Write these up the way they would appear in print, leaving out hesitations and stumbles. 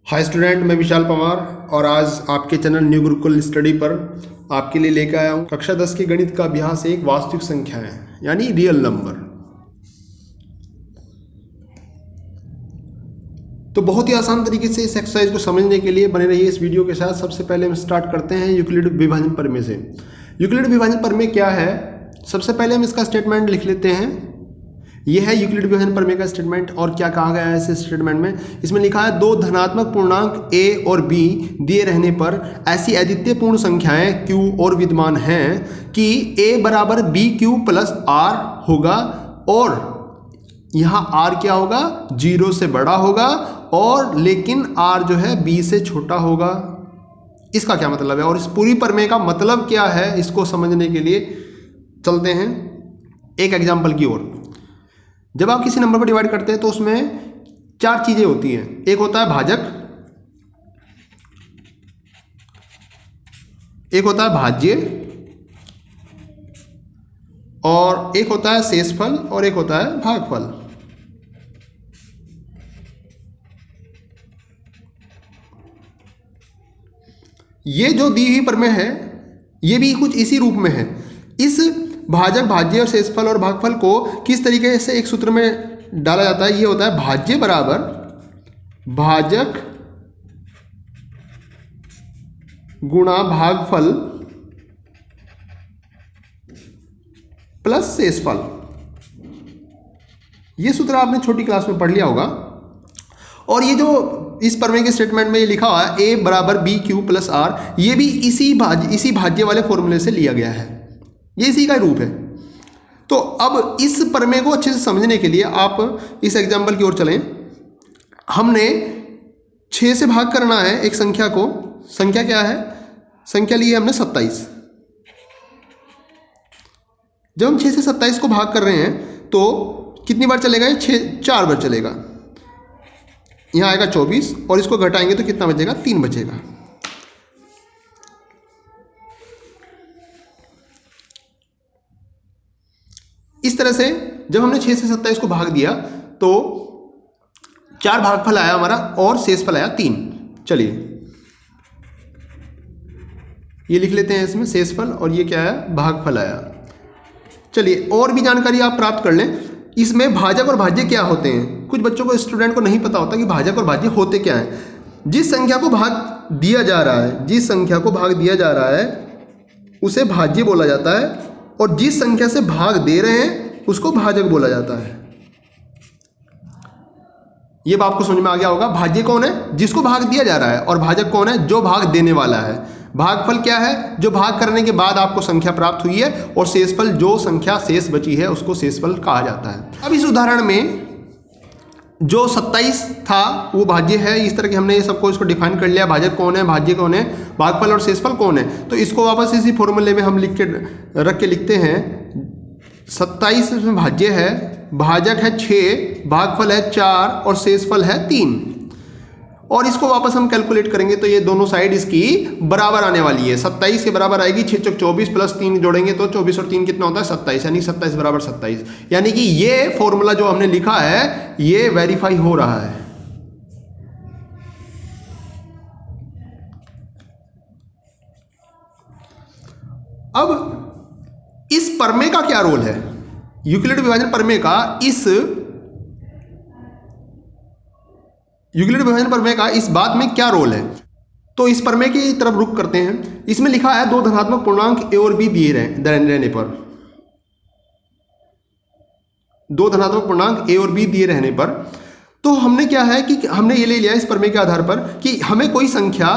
Hi student, मैं विशाल पवार और आज आपके चैनल न्यू गुरुकुल स्टडी पर आपके लिए लेकर आया हूँ कक्षा 10 के गणित का अभ्यास एक वास्तविक संख्या है यानी रियल नंबर। तो बहुत ही आसान तरीके से इस एक्सरसाइज को समझने के लिए बने रहिए इस वीडियो के साथ। सबसे पहले हम स्टार्ट करते हैं यूक्लिड विभाजन प्रमेय से। यूक्लिड विभाजन प्रमेय क्या है, सबसे पहले हम इसका स्टेटमेंट लिख लेते हैं। यह है यूक्लिड विभाजन प्रमेय का स्टेटमेंट। और क्या कहा गया है इस स्टेटमेंट में, इसमें लिखा है दो धनात्मक पूर्णांक a और b दिए रहने पर ऐसी अद्वितीय पूर्ण संख्याएं q और विद्यमान हैं कि a बराबर बी क्यू प्लस r होगा और यहाँ r क्या होगा, 0 से बड़ा होगा और लेकिन r जो है b से छोटा होगा। इसका क्या मतलब है और इस पूरी प्रमेय का मतलब क्या है, इसको समझने के लिए चलते हैं एक एग्जाम्पल की ओर। जब आप किसी नंबर पर डिवाइड करते हैं तो उसमें चार चीजें होती हैं। एक होता है भाजक, एक होता है भाज्य, और एक होता है शेषफल और एक होता है भागफल। ये जो दी हुई प्रमेय है ये भी कुछ इसी रूप में है। इस भाजक, भाज्य और शेषफल और भागफल को किस तरीके से एक सूत्र में डाला जाता है, ये होता है भाज्य बराबर भाजक गुणा भागफल प्लस शेषफल। ये सूत्र आपने छोटी क्लास में पढ़ लिया होगा। और ये जो इस प्रमेय के स्टेटमेंट में ये लिखा हुआ है a बराबर बी क्यू प्लस आर, ये भी इसी भाज्य वाले फॉर्मूले से लिया गया है, ये इसी का रूप है। तो अब इस प्रमेय को अच्छे से समझने के लिए आप इस एग्जाम्पल की ओर चलें। हमने 6 से भाग करना है एक संख्या को। संख्या क्या है, संख्या ली है हमने 27। जब हम 6 से 27 को भाग कर रहे हैं तो कितनी बार चलेगा ये, 4 बार चलेगा। यहाँ आएगा 24 और इसको घटाएंगे तो कितना बचेगा, 3 बचेगा। इस तरह से जब हमने 6 से 27 को भाग दिया तो 4 भागफल आया हमारा और शेषफल आया 3। चलिए ये लिख लेते हैं इसमें शेषफल और ये क्या है, भागफल आया। चलिए और भी जानकारी आप प्राप्त कर लें। इसमें भाजक और भाज्य क्या होते हैं, कुछ बच्चों को, स्टूडेंट को नहीं पता होता कि भाजक और भाज्य होते क्या हैं। जिस संख्या को भाग दिया जा रहा है, जिस संख्या को भाग दिया जा रहा है उसे भाज्य बोला जाता है और जिस संख्या से भाग दे रहे हैं उसको भाजक बोला जाता है। ये बात को समझ में आ गया होगा। भाज्य कौन है, जिसको भाग दिया जा रहा है, और भाजक कौन है, जो भाग देने वाला है। भागफल क्या है, जो भाग करने के बाद आपको संख्या प्राप्त हुई है, और शेषफल जो संख्या शेष बची है उसको शेषफल कहा जाता है। अब इस उदाहरण में जो 27 था वो भाज्य है। इस तरह के हमने ये सबको इसको डिफाइन कर लिया, भाजक कौन है, भाज्य कौन है, भागफल और शेषफल कौन है। तो इसको वापस इसी फॉर्मूले में हम रख के लिखते हैं। 27 इसमें भाज्य है, भाजक है 6, भागफल है 4 और शेषफल है 3। और इसको वापस हम कैलकुलेट करेंगे तो ये दोनों साइड इसकी बराबर आने वाली है। 27 के बराबर आएगी, 6 चौक 24 प्लस 3 जोड़ेंगे तो 24 और 3 कितना होता है, 27, यानी 27 बराबर 27। यानी कि ये फॉर्मूला जो हमने लिखा है ये वेरीफाई हो रहा है। अब इस प्रमेय का क्या रोल है, यूक्लिड विभाजन प्रमेय का यूक्लिड विभाजन प्रमेय का इस बात में क्या रोल है। तो इस प्रमेय की तरफ रुख करते हैं। इसमें लिखा है दो धनात्मक पूर्णांक a और b दिए रहने पर, दो धनात्मक पूर्णांक a और b दिए रहने पर, तो हमने क्या है कि हमने ये ले लिया इस प्रमेय के आधार पर कि हमें कोई संख्या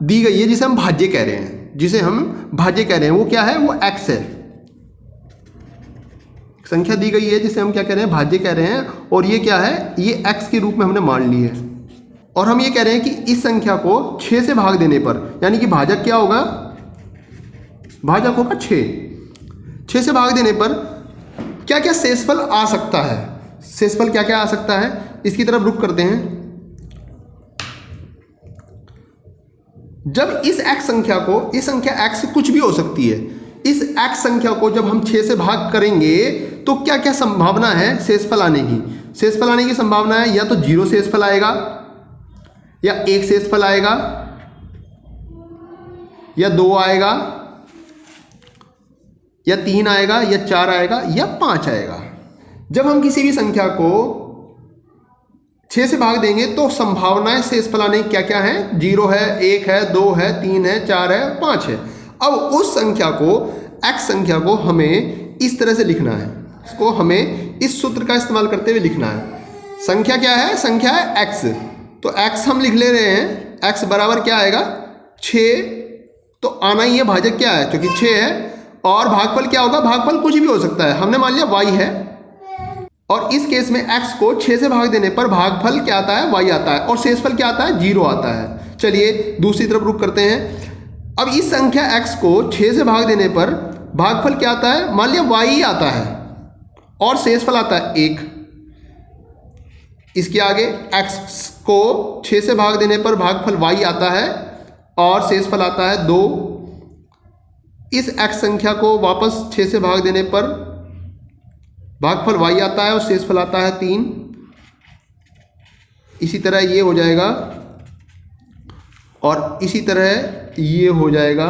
दी गई है जिसे हम भाज्य कह रहे हैं, जिसे हम भाज्य कह रहे हैं। वो क्या है, वो x है। संख्या दी गई है जिसे हम क्या कह रहे हैं, भाज्य कह रहे हैं, और ये क्या है, ये x के रूप में हमने मान ली है। और हम ये कह रहे हैं कि इस संख्या को 6 से भाग देने पर, यानी कि भाजक क्या होगा, भाजक होगा 6 से भाग देने पर क्या क्या शेषफल आ सकता है, शेषफल क्या क्या आ सकता है, इसकी तरफ रुख करते हैं। जब इस x संख्या को, इस संख्या x से कुछ भी हो सकती है, इस x संख्या को जब हम 6 से भाग करेंगे तो क्या क्या संभावना है शेषफल आने की। शेषफल आने की संभावना है या तो 0 शेषफल आएगा, या एक शेषफल आएगा, या 2 आएगा, या 3 आएगा, या 4 आएगा, या 5 आएगा। जब हम किसी भी संख्या को 6 से भाग देंगे तो संभावनाएं शेषफल आने की क्या क्या है? 0 है, 1 है, 2 है, 3 है, 4 है, 5 है। अब उस संख्या को, x संख्या को हमें इस तरह से लिखना है, इसको हमें इस सूत्र का इस्तेमाल करते हुए लिखना है। संख्या क्या है? संख्या है x, तो x हम लिख ले रहे हैं, x बराबर क्या आएगा? 6, तो आना ही है भाजक क्या है, क्योंकि 6 है, और भागफल क्या होगा? भागफल कुछ भी हो सकता है, हमने मान लिया y है, और इस केस में x को 6 से भाग देने पर भागफल क्या आता है? y आता है, और शेषफल क्या आता है? 0 आता है। चलिए दूसरी तरफ रुख करते हैं। अब इस संख्या x को 6 से भाग देने पर भागफल क्या आता है? मान लिया y आता है, और शेषफल आता है 1। इसके आगे x को 6 से भाग देने पर भागफल y आता है, और शेषफल आता है 2। इस x संख्या को वापस 6 से भाग देने पर भागफल y आता है, और शेषफल आता है 3। इसी तरह ये हो जाएगा, और इसी तरह ये हो जाएगा।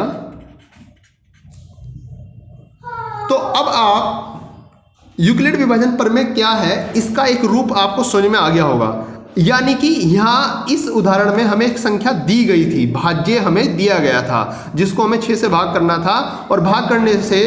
तो अब आप यूक्लिड विभाजन प्रमेय क्या है, इसका एक रूप आपको समझ में आ गया होगा। यानी कि यहाँ इस उदाहरण में हमें एक संख्या दी गई थी, भाज्य हमें दिया गया था, जिसको हमें 6 से भाग करना था, और भाग करने से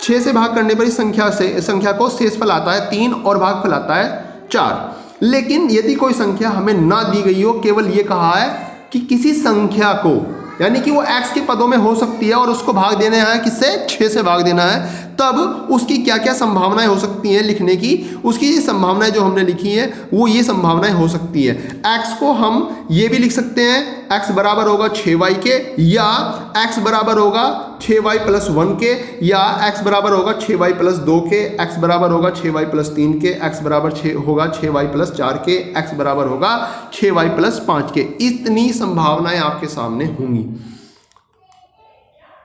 6 से भाग करने पर इस संख्या को शेषफल आता है 3 और भागफल आता है 4। लेकिन यदि कोई संख्या हमें ना दी गई हो, केवल ये कहा है कि किसी संख्या को, यानी कि वो x के पदों में हो सकती है, और उसको भाग देना है किससे? 6 से भाग देना है, तब उसकी क्या क्या संभावनाएं हो सकती हैं लिखने की। उसकी ये संभावनाएं जो हमने लिखी हैं वो ये संभावनाएं हो सकती है। x को हम ये भी लिख सकते हैं, x बराबर होगा 6y के, या x बराबर होगा 6y प्लस 1 के, या x बराबर होगा 6y प्लस 2 के, x बराबर होगा 6y प्लस 3 के, x बराबर होगा 6y प्लस 4 के, x बराबर होगा 6y प्लस 5 के। इतनी संभावनाएं आपके सामने होंगी,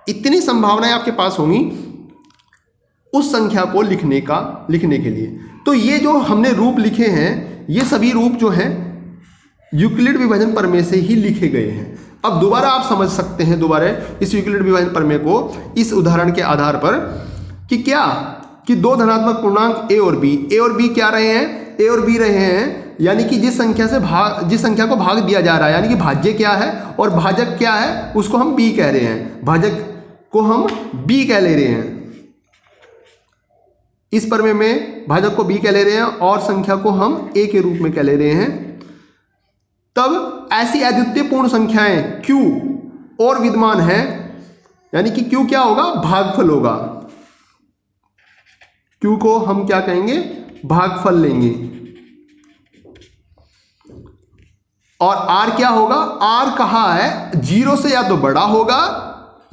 इतनी संभावनाएं आपके पास होंगी उस संख्या को लिखने के लिए। तो ये जो हमने रूप लिखे हैं, ये सभी रूप जो हैं यूक्लिड विभाजन प्रमेय से ही लिखे गए हैं। अब दोबारा आप समझ सकते हैं दोबारा इस यूक्लिड विभाजन प्रमेय को इस उदाहरण के आधार पर कि क्या कि 2 धनात्मक पूर्णांक a और b क्या रहे हैं? a और b रहे हैं, यानी कि जिस संख्या को भाग दिया जा रहा है, यानी कि भाज्य क्या है और भाजक क्या है, उसको हम b कह रहे हैं, भाजक को हम b कह ले रहे हैं। इस प्रमेय में भाजक को b कह ले रहे हैं और संख्या को हम a के रूप में कह ले रहे हैं। तब ऐसी अद्वितीय पूर्ण संख्याएं q और विद्यमान है, यानी कि q क्या होगा? भागफल होगा। q को हम क्या कहेंगे? भागफल लेंगे। और r क्या होगा? r कहा है 0 से या तो बड़ा होगा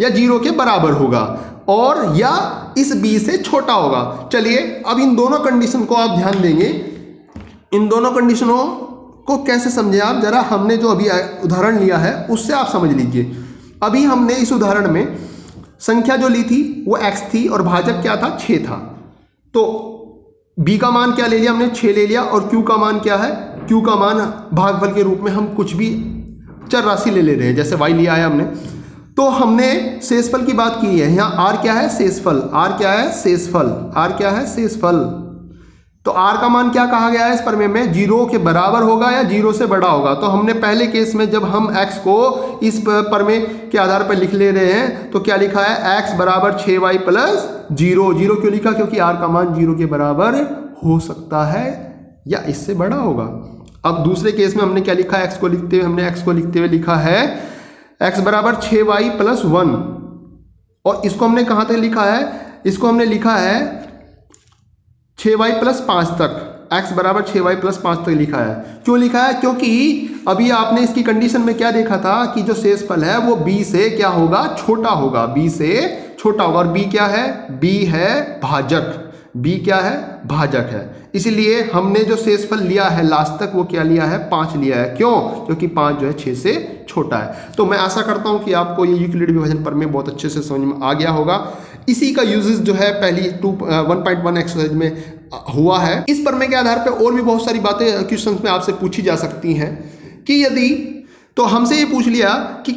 या 0 के बराबर होगा, और या इस b से छोटा होगा। चलिए अब इन दोनों कंडीशन को आप ध्यान देंगे, इन दोनों कंडीशनों को कैसे समझे आप, जरा हमने जो अभी उदाहरण लिया है उससे आप समझ लीजिए। अभी हमने इस उदाहरण में संख्या जो ली थी वो x थी और भाजक क्या था? 6 था। तो b का मान क्या ले लिया हमने? 6 ले लिया। और q का मान क्या है? q का मान भागफल के रूप में हम कुछ भी चर राशि ले रहे हैं, जैसे y लिया है हमने। तो हमने शेषफल की बात की है, यहाँ r क्या है? शेषफल। r क्या है? शेषफल। r क्या है? शेषफल। तो r का मान क्या कहा गया है इस प्रमेय में? 0 के बराबर होगा या 0 से बड़ा होगा। तो हमने पहले केस में जब हम x को इस प्रमेय के आधार पर लिख ले रहे हैं तो क्या लिखा है? x बराबर 6y प्लस 0। 0 क्यों लिखा? क्योंकि r का मान 0 के बराबर हो सकता है या इससे बड़ा होगा। अब दूसरे केस में हमने क्या लिखा है? x को लिखते हुए लिखा है x बराबर 6y प्लस 1, और इसको हमने कहाँ तक लिखा है? इसको हमने लिखा है 6y प्लस 5 तक। x बराबर 6y प्लस 5 तक लिखा है। क्यों लिखा है? क्योंकि अभी आपने इसकी कंडीशन में क्या देखा था कि जो शेषफल है वो b से क्या होगा? छोटा होगा, b से छोटा होगा। और b क्या है? b है भाजक। b क्या है? भाजक है। इसलिए हमने जो शेषफल लिया है लास्ट तक वो क्या लिया है? 5 लिया है। क्यों? क्योंकि 5 जो है 6 से छोटा है। तो मैं आशा करता हूं कि आपको ये यूक्लिड विभाजन प्रमेय बहुत अच्छे से समझ में आ गया होगा। इसी का यूजेस जो है पहली 1.1 एक्सरसाइज में हुआ है। इस प्रमेय के आधार पर और भी बहुत सारी बातें क्वेश्चंस में आपसे पूछी जा सकती हैं कि यदि तो हमसे ये पूछ लिया कि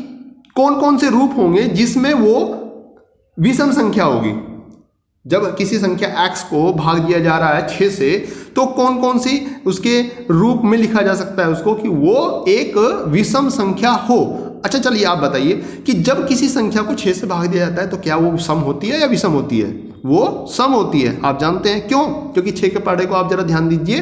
कौन कौन से रूप होंगे जिसमें वो विषम संख्या होगी। जब किसी संख्या x को भाग दिया जा रहा है 6 से, तो कौन कौन सी उसके रूप में लिखा जा सकता है उसको कि वो एक विषम संख्या हो। अच्छा चलिए आप बताइए कि जब किसी संख्या को 6 से भाग दिया जाता है तो क्या वो सम होती है या विषम होती है? वो सम होती है। आप जानते हैं क्यों? क्योंकि 6 के पहाड़े को आप जरा ध्यान दीजिए।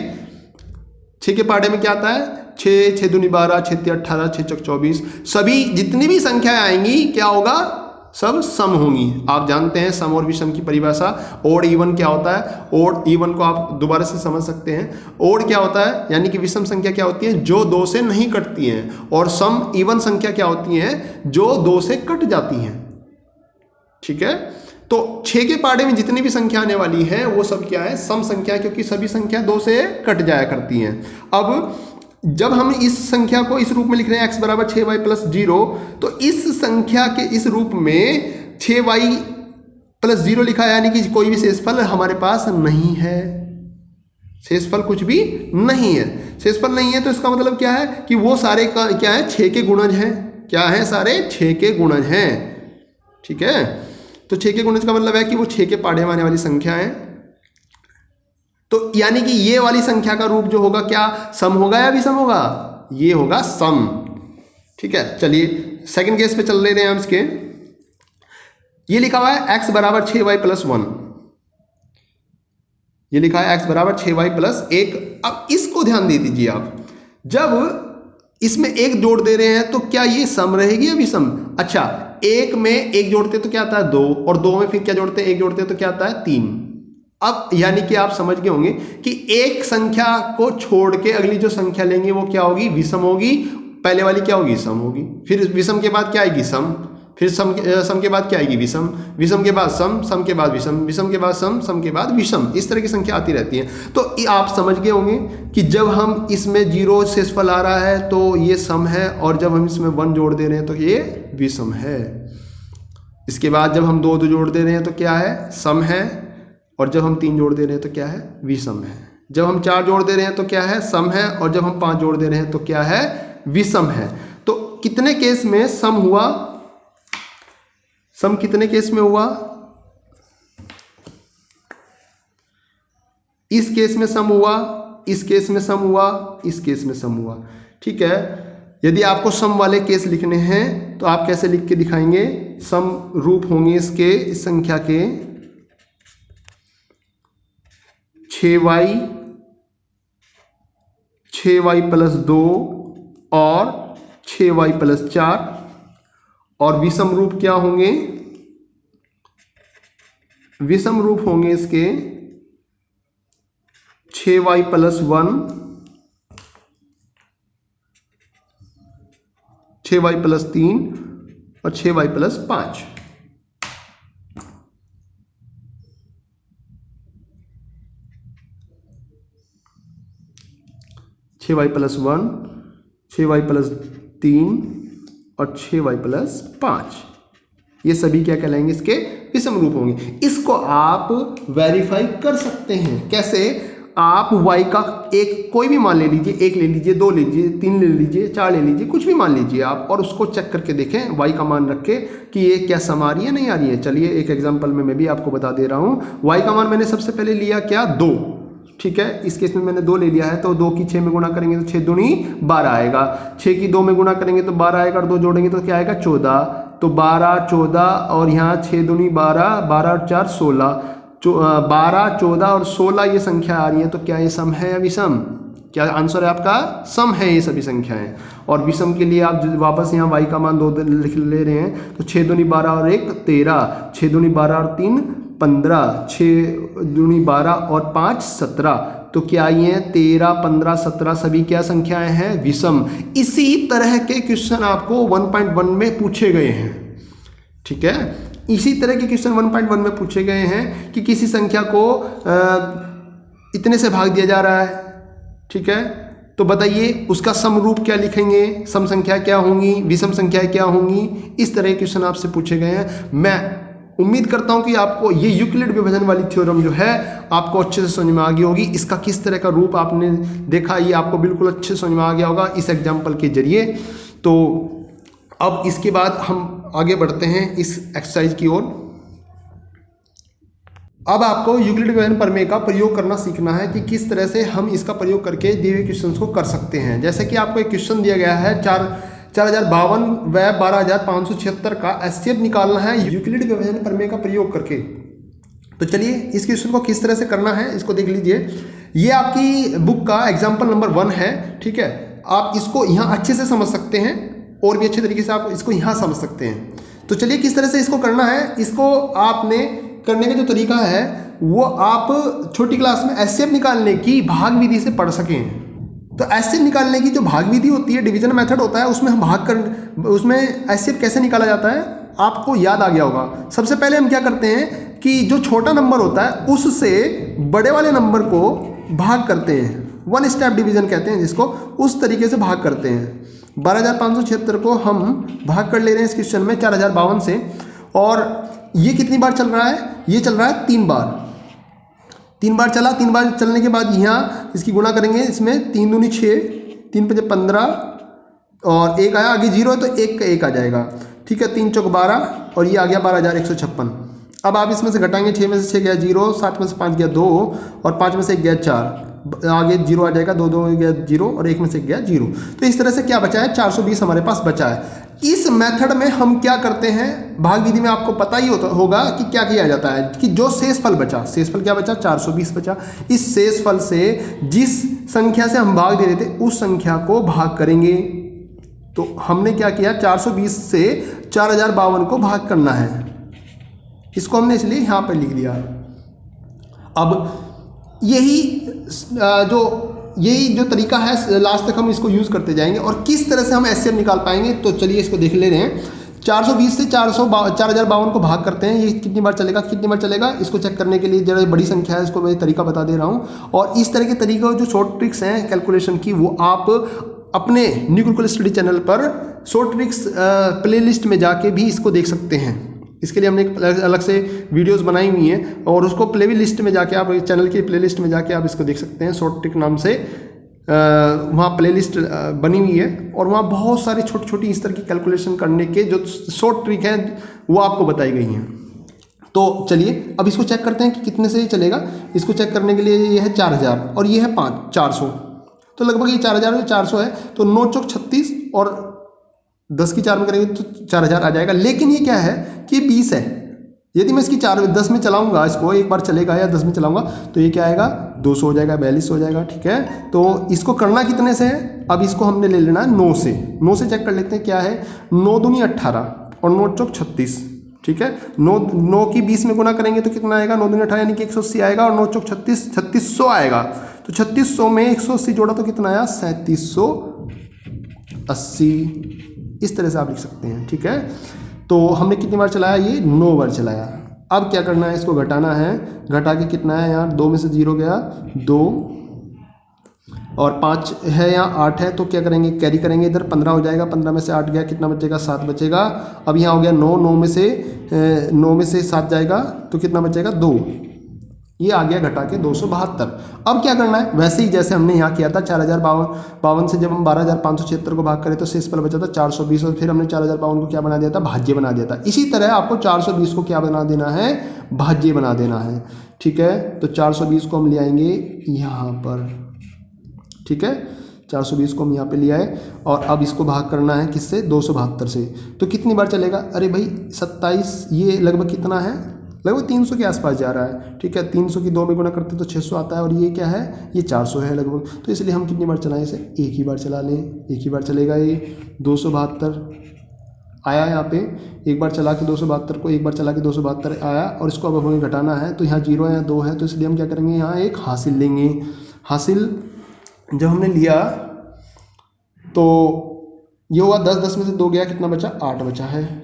6 के पहाड़े में क्या आता है? 6, 6 दूनी 12, 6 तिया 18, 6 चौक 24। सभी जितनी भी संख्याएं आएंगी क्या होगा? सब सम होंगी। आप जानते हैं सम और विषम की परिभाषा। ओड इवन क्या होता है? ओड इवन को आप दोबारा से समझ सकते हैं। ओड क्या होता है? यानी कि विषम संख्या क्या होती है? जो 2 से नहीं कटती हैं। और सम इवन संख्या क्या होती है? जो 2 से कट जाती हैं। ठीक है, तो 6 के पहाड़े में जितनी भी संख्या आने वाली है वो सब क्या है? सम संख्या, क्योंकि सभी संख्या 2 से कट जाया करती हैं। अब जब हम इस संख्या को इस रूप में लिख रहे हैं x बराबर 6y प्लस 0, तो इस संख्या के इस रूप में 6y प्लस 0 लिखा है, यानी कि कोई भी शेषफल हमारे पास नहीं है। शेषफल कुछ भी नहीं है। शेषफल नहीं है तो इसका मतलब क्या है कि वो सारे का क्या है? 6 के गुणज हैं। क्या है? सारे 6 के गुणज हैं। ठीक है, तो 6 के गुणज का मतलब है कि वो 6 के पहाड़े में आने वाली संख्या है। तो यानी कि ये वाली संख्या का रूप जो होगा क्या सम होगा या विषम होगा? ये होगा सम। ठीक है, चलिए सेकंड केस पे चल रहे हैं हम इसके। ये लिखा हुआ है x बराबर 6y प्लस 1। ये लिखा है x बराबर 6y प्लस 1। अब इसको ध्यान दे दीजिए आप, जब इसमें 1 जोड़ दे रहे हैं तो क्या ये सम रहेगी या विषम? अच्छा, 1 में 1 जोड़ते तो क्या आता है? 2, और 2 में फिर क्या जोड़ते हैं? 1 जोड़ते हैं तो क्या आता है? 3। अब यानी कि आप समझ गए होंगे कि एक संख्या को छोड़ के अगली जो संख्या लेंगे वो क्या होगी? विषम होगी। पहले वाली क्या होगी? सम होगी। फिर विषम के बाद क्या आएगी? सम। फिर सम के बाद क्या आएगी? विषम। विषम के बाद सम, सम के बाद विषम, विषम के बाद सम, सम के बाद विषम। इस तरह की संख्या आती रहती है। तो आप समझ गए होंगे कि जब हम इसमें 0 शेषफल आ रहा है तो ये सम है, और जब हम इसमें 1 जोड़ दे रहे हैं तो ये विषम है। इसके बाद जब हम 2 जोड़ दे रहे हैं तो क्या है? सम है। और जब हम 3 जोड़ दे रहे हैं तो क्या है? विषम है। जब हम 4 जोड़ दे रहे हैं तो क्या है? सम है। और जब हम 5 जोड़ दे रहे हैं तो क्या है? विषम है। तो कितने केस में सम हुआ? सम कितने केस में हुआ? इस केस में सम हुआ, इस केस में सम हुआ, इस केस में सम हुआ। ठीक है, यदि आपको सम वाले केस लिखने हैं तो आप कैसे लिख के दिखाएंगे? सम रूप होंगे इसके, इस संख्या के 6y प्लस 2 और 6y प्लस 4। और विषम रूप क्या होंगे? विषम रूप होंगे इसके 6y प्लस 1, 6y प्लस 3 और 6y plus 5। 6y plus 1, 6y plus 3 और 6y प्लस 5, ये सभी क्या कहलाएंगे? इसके विषम रूप होंगे। इसको आप वेरीफाई कर सकते हैं। कैसे? आप y का एक कोई भी मान ले लीजिए, 1 ले लीजिए, 2 ले लीजिए, 3 ले लीजिए, 4 ले लीजिए, कुछ भी मान लीजिए आप, और उसको चेक करके देखें y का मान रख के कि ये क्या सम आ रही है नहीं आ रही है। चलिए एक एग्जांपल में मैं भी आपको बता दे रहा हूँ। y का मान मैंने सबसे पहले लिया क्या? 2। ठीक है, इस केस में मैंने 2 ले लिया है, तो 2 की 6 में गुणा करेंगे तो 6 दूनी 12 आएगा। 6 की 2 में गुणा करेंगे तो 12 आएगा, और 2 जोड़ेंगे तो क्या आएगा? 14। तो 12, 14 और यहाँ 6 दूनी 12, 12 और 4 16, 12, 14 और 16 ये संख्या आ रही है। तो क्या ये सम है या विषम? क्या आंसर है आपका? सम है ये सभी संख्याएं। और विषम के लिए आप वापस यहाँ y का मान 2 लिख ले रहे हैं, तो 6 दूनी 12 और 1 13, 6 दूनी 12 और 3 15, 6 दूनी 12 और 5 17। तो क्या ये 13, 15, 17 सभी क्या संख्याएं हैं? विषम। इसी तरह के क्वेश्चन आपको 1.1 में पूछे गए हैं। ठीक है, इसी तरह के क्वेश्चन 1.1 में पूछे गए हैं कि किसी संख्या को इतने से भाग दिया जा रहा है। ठीक है, तो बताइए उसका सम रूप क्या लिखेंगे? सम संख्या क्या होंगी? विषम संख्या क्या होंगी? इस तरह के क्वेश्चन आपसे पूछे गए हैं। मैं उम्मीद करता हूं कि आपको ये यूक्लिड विभाजन वाली थ्योरम जो है आपको अच्छे से समझ में आ गई होगी। इसका किस तरह का रूप आपने देखा ये आपको बिल्कुल अच्छे से समझ में आ गया होगा इस एग्जाम्पल के जरिए। तो अब इसके बाद हम आगे बढ़ते हैं इस एक्सरसाइज की ओर। अब आपको यूक्लिड विभाजन प्रमेय का प्रयोग करना सीखना है कि किस तरह से हम इसका प्रयोग करके दिए हुए क्वेश्चंस को कर सकते हैं। जैसे कि आपको एक क्वेश्चन दिया गया है 4052 व 12576 का एचसीएफ निकालना है यूक्लिड विभाजन प्रमेय का प्रयोग करके। तो चलिए इस क्वेश्चन को किस तरह से करना है इसको देख लीजिए। ये आपकी बुक का एग्जाम्पल नंबर 1 है, ठीक है। आप इसको यहाँ अच्छे से समझ सकते हैं और भी अच्छे तरीके से आप इसको यहाँ समझ सकते हैं। तो चलिए किस तरह से इसको करना है, इसको आपने करने का जो तरीका है वो आप छोटी क्लास में एचसीएफ निकालने की भाग विधि से पढ़ सकें। तो एचसीएफ निकालने की जो भाग विधि होती है, डिवीजन मेथड होता है, उसमें हम उसमें एचसीएफ कैसे निकाला जाता है आपको याद आ गया होगा। सबसे पहले हम क्या करते हैं कि जो छोटा नंबर होता है उससे बड़े वाले नंबर को भाग करते हैं, 1 स्टेप डिवीजन कहते हैं जिसको, उस तरीके से भाग करते हैं। 12576 को हम भाग कर ले रहे हैं इस क्वेश्चन में 4052 से, और ये कितनी बार चल रहा है, ये चल रहा है 3 बार। 3 बार चला, 3 बार चलने के बाद यहाँ इसकी गुणा करेंगे, इसमें 3 दूनी 6, 3 पंजे 15 और 1 आया, आगे 0 है तो 1 का 1 आ जाएगा, ठीक है। 3 चौक 12 और ये आ गया 12156। अब आप इसमें से घटाएंगे, 6 में से 6 गया 0, 7 में से 5 गया 2 और 5 में से 1 गया 4, आगे 0 आ जाएगा, 2 2 गया 0 और 1 में से 1 गया 0। तो इस तरह से क्या बचा है, 420 हमारे पास बचा है। इस मेथड में हम क्या करते हैं, भाग विधि में आपको पता ही होगा कि क्या किया जाता है कि जो शेषफल बचा, शेषफल क्या बचा, 420 बचा। इस शेषफल से जिस संख्या से हम भाग दे रहे थे उस संख्या को भाग करेंगे। तो हमने क्या किया, 420 से 4052 को भाग करना है, इसको हमने इसलिए यहाँ पर लिख दिया। अब यही जो तरीका है लास्ट तक हम इसको यूज़ करते जाएंगे। और किस तरह से हम एचसीएफ निकाल पाएंगे, तो चलिए इसको देख ले रहे हैं। 420 से 4052 को भाग करते हैं, ये कितनी बार चलेगा, इसको चेक करने के लिए जरा बड़ी संख्या है, इसको मैं तरीका बता दे रहा हूँ। और इस तरह के तरीके जो शॉर्ट ट्रिक्स हैं कैलकुलेशन की, वो आप अपने न्यू गुरुकुल स्टडी चैनल पर शॉर्ट ट्रिक्स प्लेलिस्ट में जाके भी इसको देख सकते हैं। इसके लिए हमने एक अलग से वीडियोस बनाई हुई हैं और उसको प्ले लिस्ट में जाके आप चैनल की प्लेलिस्ट में जाके आप इसको देख सकते हैं। शॉर्ट ट्रिक नाम से वहाँ प्लेलिस्ट बनी हुई है और वहाँ बहुत सारी छोटी छोटी इस तरह की कैलकुलेशन करने के जो शॉर्ट ट्रिक हैं वो आपको बताई गई हैं। तो चलिए अब इसको चेक करते हैं कि कितने से चलेगा। इसको चेक करने के लिए ये है 4000 और ये है 400, तो लगभग ये 4000 और 400 है। तो 9 चौक 36 और 10 की 4 में करेंगे तो 4000 आ जाएगा। लेकिन ये क्या है कि 20 है, यदि मैं इसकी 10 में चलाऊंगा, इसको एक बार चलेगा या 10 में चलाऊंगा तो ये क्या आएगा, 200 हो जाएगा, 42 हो जाएगा, ठीक है। तो इसको करना कितने से है, अब इसको हमने ले लेना है 9 से। 9 से चेक कर लेते हैं क्या है, 9 दूनी 18 और 9 चौक 36, ठीक है। 9 की 20 में गुना करेंगे तो कितना आएगा, 9 दूनी 18 यानी कि 180 आएगा और 9 चौक 36 3600 आएगा। तो 3600 में 180 जोड़ा तो कितना आया, 3780। इस तरह से आप लिख सकते हैं, ठीक है। तो हमने कितनी बार चलाया, ये 9 बार चलाया। अब क्या करना है, इसको घटाना है, घटा के कितना है, यहाँ 2 में से 0 गया 2 और 5 है, यहाँ 8 है, तो क्या करेंगे, कैरी करेंगे इधर, 15 हो जाएगा, 15 में से 8 गया, कितना बचेगा, 7 बचेगा। अब यहाँ हो गया 9, 9 में से 7 जाएगा तो कितना बचेगा, 2, ये आ गया घटा के 272। अब क्या करना है, वैसे ही जैसे हमने यहाँ किया था 4052 से जब हम 12576 को भाग करें तो शेषफल बचा था 420 और फिर हमने 4052 को क्या बना दिया था, भाज्य बना दिया था। इसी तरह आपको 420 को क्या बना देना है, भाज्य बना देना है, ठीक है। तो 420 को हम ले आएंगे यहाँ पर, ठीक है। 420 को हम यहाँ पे ले आए और अब इसको भाग करना है किससे, 272 से। तो कितनी बार चलेगा, अरे भाई 27, ये लगभग कितना है, लगभग 300 के आसपास जा रहा है, ठीक है। 300 की 2 में गुना करते तो 600 आता है और ये क्या है, ये 400 है लगभग। तो इसलिए हम कितनी बार चलाएं इसे, एक ही बार चला लें, एक ही बार चलेगा। ये 272 आया यहाँ पे, एक बार चला के 272 को, एक बार चला के 272 आया और इसको अब हमें घटाना है। तो यहाँ 0 है, यहाँ 2 है, तो इसलिए हम क्या करेंगे, यहाँ एक हासिल लेंगे। हासिल जब हमने लिया तो ये हुआ 10 में से 2 गया, कितना बचा, 8 बचा है।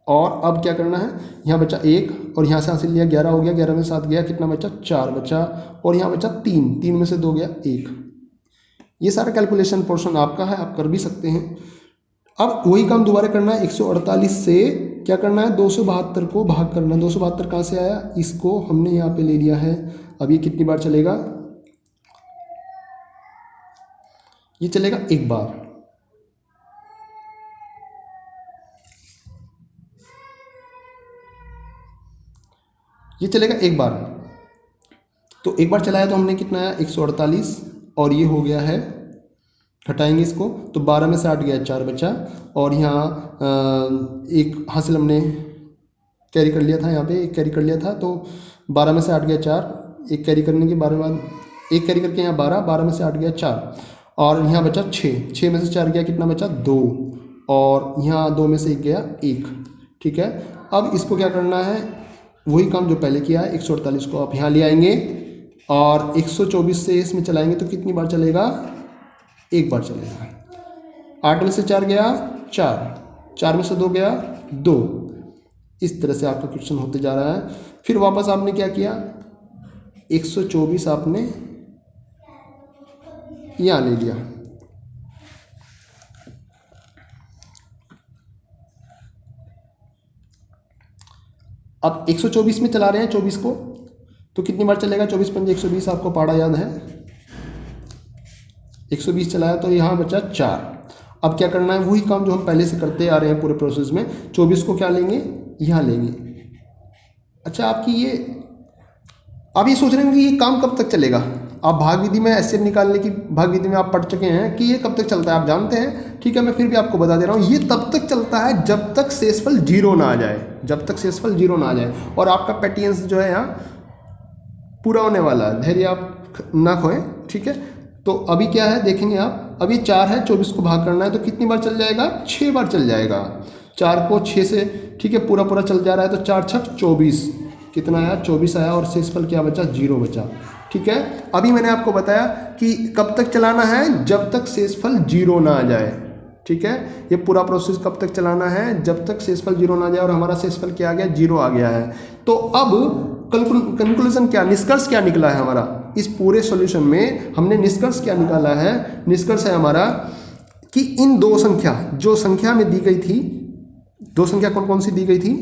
और अब क्या करना है, यहाँ बचा 1 और यहाँ से हासिल लिया 11 हो गया, 11 में 7 गया, कितना बचा, 4 बचा और यहाँ बचा 3 में से 2 गया 1। ये सारा कैलकुलेशन पोर्शन आपका है, आप कर भी सकते हैं। अब वही काम दोबारा करना है, 148 से क्या करना है, 272 को भाग करना है। 272 कहाँ से आया, इसको हमने यहाँ पे ले लिया है। अब ये कितनी बार चलेगा, ये चलेगा एक बार, ये चलेगा एक बार, तो एक बार चलाया तो हमने कितना आया 148, और ये हो गया है, घटाएंगे इसको तो 12 में से 8 गया 4 बचा, और यहाँ एक हासिल हमने कैरी कर लिया था, यहाँ पे एक कैरी कर लिया था, तो 12 में से 8 गया 4, एक कैरी करने के 12 बाद एक कैरी करके यहाँ 12 में से 8 गया 4, और यहाँ बचा 6 में से 4 गया कितना बचा 2, और यहाँ 2 में से 1 गया 1। ठीक है, अब इसको क्या करना है, वही काम जो पहले किया है, 148 को आप यहाँ ले आएंगे और 124 से इसमें चलाएंगे तो कितनी बार चलेगा, एक बार चलेगा। 8 में से 4 गया 4 में से 2 गया 2। इस तरह से आपका क्वेश्चन होते जा रहा है। फिर वापस आपने क्या किया, 124 आपने यहाँ ले लिया, अब 124 में चला रहे हैं 24 को, तो कितनी बार चलेगा, 24 पंजे 120, आपको पढ़ा याद है, 120 चलाया तो यहाँ बचा 4। अब क्या करना है, वही काम जो हम पहले से करते आ रहे हैं पूरे प्रोसेस में, 24 को क्या लेंगे, यहाँ लेंगे। अच्छा, आपकी ये आप ये सोच रहे हैं कि ये काम कब तक चलेगा, आप भाग विधि में एचसीएफ निकालने की भाग विधि में आप पढ़ चुके हैं कि ये कब तक चलता है, आप जानते हैं। ठीक है, मैं फिर भी आपको बता दे रहा हूँ, ये तब तक चलता है जब तक शेषफल 0 ना आ जाए, जब तक शेषफल 0 ना आ जाए, और आपका पेटियंस जो है यहाँ पूरा होने वाला है, धैर्य आप ना खोएं। ठीक है, तो अभी क्या है देखेंगे आप, अभी 4 है, 24 को भाग करना है तो कितनी बार चल जाएगा, 6 बार चल जाएगा। 4 को 6 से, ठीक है, पूरा चल जा रहा है तो 4 छक 24, कितना आया 24 आया, और शेषफल क्या बचा, 0 बचा। ठीक है, अभी मैंने आपको बताया कि कब तक चलाना है, जब तक शेषफल 0 ना आ जाए। ठीक है, ये पूरा प्रोसेस कब तक चलाना है, जब तक शेषफल 0 ना आ जाए, और हमारा शेषफल क्या आ गया, 0 आ गया है। तो अब कंक्लूजन क्या, निष्कर्ष क्या निकला है हमारा, इस पूरे सॉल्यूशन में हमने निष्कर्ष क्या निकाला है, निष्कर्ष है हमारा कि इन दो संख्या, जो संख्या में दी गई थी, दो संख्या कौन कौन सी दी गई थी,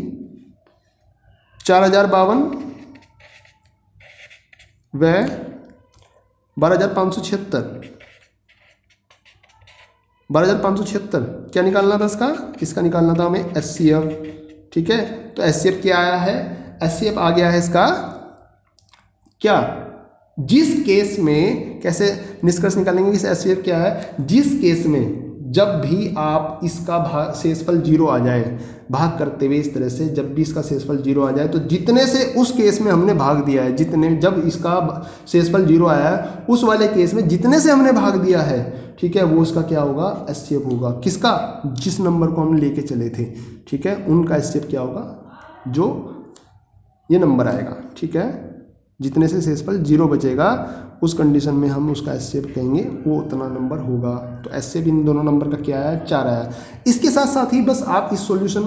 4052 व 12576, 12576 क्या निकालना था किसका निकालना था हमें, एचसीएफ। ठीक है, तो एचसीएफ क्या आया है, एचसीएफ आ गया है इसका क्या, जिस केस में, कैसे निष्कर्ष निकालेंगे इस एचसीएफ क्या है, जिस केस में जब भी आप इसका शेषफल 0 आ जाए, भाग करते हुए इस तरह से, जब भी इसका शेषफल 0 आ जाए तो जितने से उस केस में हमने भाग दिया है, जितने, जब इसका शेषफल 0 आया है उस वाले केस में जितने से हमने भाग दिया है, ठीक है, वो उसका क्या होगा, एचसीएफ होगा। किसका, जिस नंबर को हम लेके चले थे, ठीक है, उनका एचसीएफ क्या होगा, जो ये नंबर आएगा। ठीक है, जितने से शेषफल 0 बचेगा उस कंडीशन में हम उसका एचसीएफ कहेंगे, वो उतना नंबर होगा। तो एचसीएफ इन दोनों नंबर का क्या है, 4 आया। इसके साथ साथ ही बस आप इस सॉल्यूशन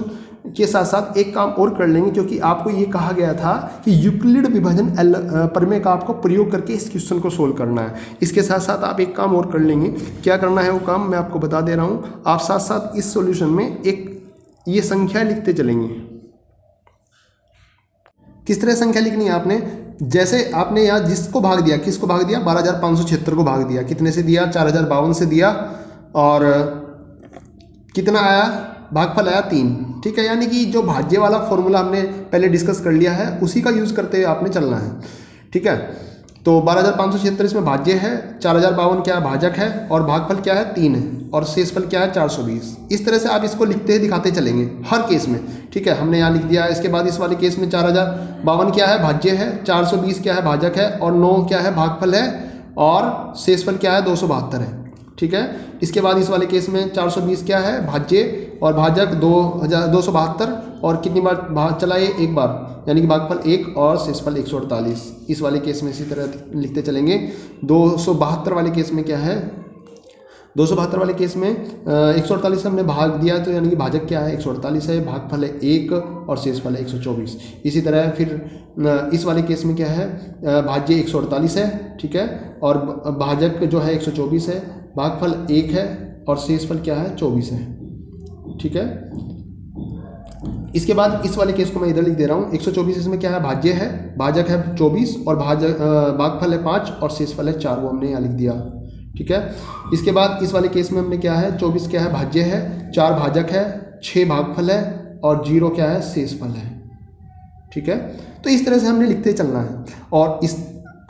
के साथ साथ एक काम और कर लेंगे, क्योंकि आपको ये कहा गया था कि यूक्लिड विभाजन प्रमेय का आपको प्रयोग करके इस क्वेश्चन को सोल्व करना है। इसके साथ साथ आप एक काम और कर लेंगे, क्या करना है वो काम मैं आपको बता दे रहा हूँ। आप साथ साथ इस सॉल्यूशन में एक ये संख्या लिखते चलेंगे। किस तरह संख्या लिखनी है आपने, जैसे आपने यहाँ जिसको भाग दिया, किसको भाग दिया, 12576 को भाग दिया, कितने से दिया, 4052 से दिया, और कितना आया, भागफल आया 3। ठीक है, यानी कि जो भाज्य वाला फॉर्मूला हमने पहले डिस्कस कर लिया है उसी का यूज़ करते हुए आपने चलना है। ठीक है, तो 12576 इसमें भाज्य है, 4052 क्या है, भाजक है, और भागफल क्या है 3 है, और शेषफल क्या है 420। इस तरह से आप इसको लिखते दिखाते चलेंगे हर केस में। ठीक है, हमने यहाँ लिख दिया। इसके बाद इस वाले केस में 4052 क्या है, भाज्य है, 420 क्या है, भाजक है, और 9 क्या है, भागफल है, और शेषफल क्या है 272 है। ठीक है, इसके बाद इस वाले केस में 420 क्या है, भाज्य, और भाजक 272, और कितनी बार चला ये, एक बार, यानी कि भागफल 1 और शेषफल 148। इस वाले केस में इसी तरह लिखते चलेंगे। 272 वाले केस में क्या है, 272 वाले केस में 148 हमने भाग दिया, तो यानी कि भाजक क्या है 148 है, भागफल है 1 और शेषफल है 124। इसी तरह फिर इस वाले केस में क्या है, भाज्य 148 है, ठीक है, और भाजक जो है 124 है, भागफल 1 है, और शेषफल क्या है 24 है। ठीक है, इसके बाद इस वाले केस को मैं इधर लिख दे रहा हूँ। 124 इसमें क्या है, भाज्य है, भाजक है 24, और भागफल है 5 और शेषफल है 4, वो हमने यहाँ लिख दिया। ठीक है, इसके बाद इस वाले केस में हमने क्या है, 24 क्या है, भाज्य है, 4 भाजक है, 6 भागफल है, और 0 क्या है, शेषफल है। ठीक है, तो इस तरह से हमने लिखते चलना है और इस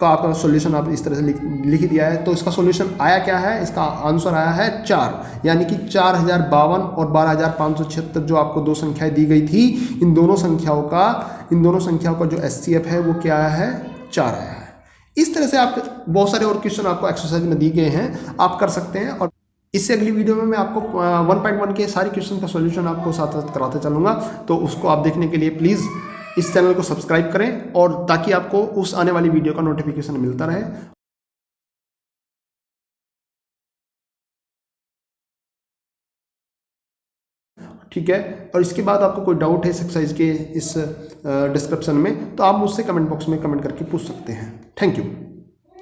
का आपका सॉल्यूशन आप इस तरह से लिख दिया है। तो इसका सॉल्यूशन आया क्या है, इसका आंसर आया है 4, यानी कि 4052 और 12576 जो आपको दो संख्याएं दी गई थी, इन दोनों संख्याओं का जो एचसीएफ है वो क्या आया है, 4 आया है। इस तरह से आप बहुत सारे और क्वेश्चन आपको एक्सरसाइज में दिए गए हैं, आप कर सकते हैं। और इससे अगली वीडियो में मैं आपको 1.1 के सारे क्वेश्चन का सॉल्यूशन आपको साथ साथ कराते चलूंगा, तो उसको आप देखने के लिए प्लीज़ इस चैनल को सब्सक्राइब करें और ताकि आपको उस आने वाली वीडियो का नोटिफिकेशन मिलता रहे। ठीक है, और इसके बाद आपको कोई डाउट है इस एक्सरसाइज के इस डिस्क्रिप्शन में, तो आप मुझसे कमेंट बॉक्स में कमेंट करके पूछ सकते हैं। Thank you.